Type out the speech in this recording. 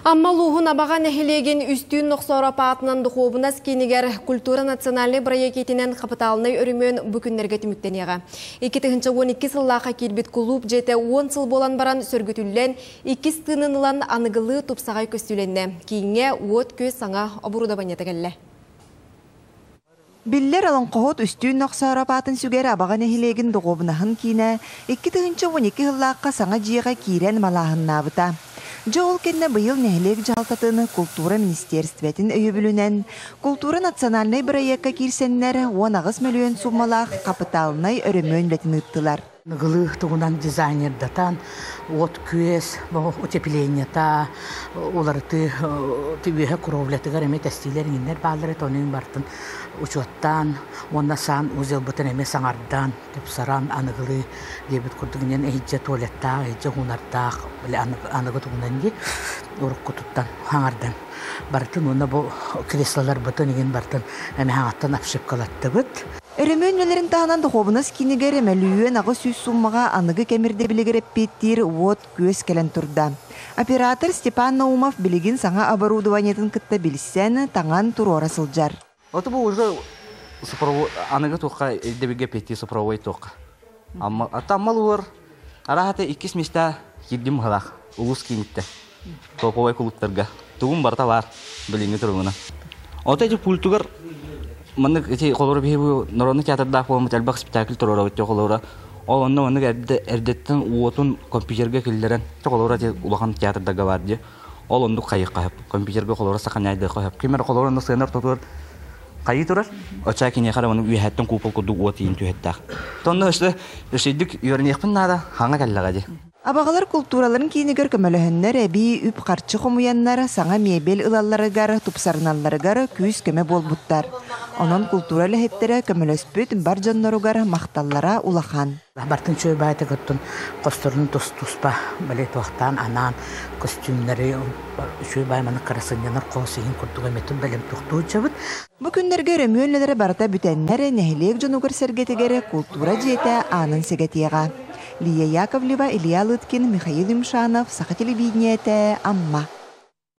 Amma луғын абаға нәхелеген үстін нұқсора паатынан дұқуыбынас кенігер культура национальный проектінен қапыталынай өрімен бүкіндерге түміктенеға. 2012 сыллаға келбет клуб жеті 10 сыл болан баран сөргітілден 2 стынынылан анығылы тұпсағай көстіленне. Кейінге от көз саңа обыруда банеті кәлі. Биллер алан қоғыт үстін нұқсора паатын сүгер абаға нәхелеген дұқуыбынағын кейіне 2012 сыллаққа саңа жиға кейрен малағын набыта. Жоғыл кенне бұйыл нәхелек жалтатыны культура министерстветін өйөбілінен, культура национальный проектка кирсеннер 19 миллион суммалақ қапыталынай өрімөн бәтін ұттылар. Нығылы тұғынан дизайнердатан, от көз, утепленията, оларды түбеге күровлетігер әме тәстейлер еңдер бағылары тонын бартын учоттан, онна сан өзел бұтын әме саңардан, түпсаран анығылы дебіт күрдігінен әйджі туалеттақ, әйджі ғунардақ, анығы тұғынан де ұрық құтыттан, хаңардан. Бартын, онна бұл креслалар бұтын еген бартын әме хаңаттан апшып қалатты бұт. Өрөмөннелерин тағынан дұқобыныз кенігер әмәлүйен ағы сөз суммаға анығы кәмірде білігер әппеттер от көз кәлін тұрда. Оператор Степан Наумов білігін саңа оборудованиетін кітті білсен таңан тұр орасыл жар. Оты бұл уже анығы тұққа әлдебіге петті сопровой тұққа. Атаммал ұр, арахаты 2 места едім ғалақ, ұлыс кенетті. Топовай құлыптарға. Тұғын барта бар, біліңі тұрғына. Оты әді пультуғар Маннык эти колору бихибу народный театрда фоламыт әлбақ спектакль турора өтте колора. Ол онны маннык әрдеттен уотун компьютерге килдерен. Колора те улахан театрдага бар де. Ол онду кайык кайып, компьютерге колора саканайды кайып. Кимер колора онды сценар тотур кайы турар. Оча кине кара оның үйәттен купол куду уот ин түһәттәк. Тонны эшле эшедик йөрнекпен нада хаңа каллага де. Абағалар культураларын кейінігер көмөліхіннер әбі үп қарчы қомуяннар саңа мебел ылаларыгар, тупсарналарыгар күйіз көмі болбуттар. Онын культуралы хеттері көмөлөспөт бар жонноругар мақталлара улахан. Бартын чөй байты көттін қостырын тұспа білет уақтан анан костюмнары чөй байманы қарасынянар қосыйын күрдігі метін бәлем тұқту жабыт. Бұ күндерге рөмөлілері барыта бүтәннері нәхілек жонугар сәргетігері культура жете анын сегетеға. Лия Яковлева, Илья Лыткин, Михаил Имшанов, Саха телевидение, Амма.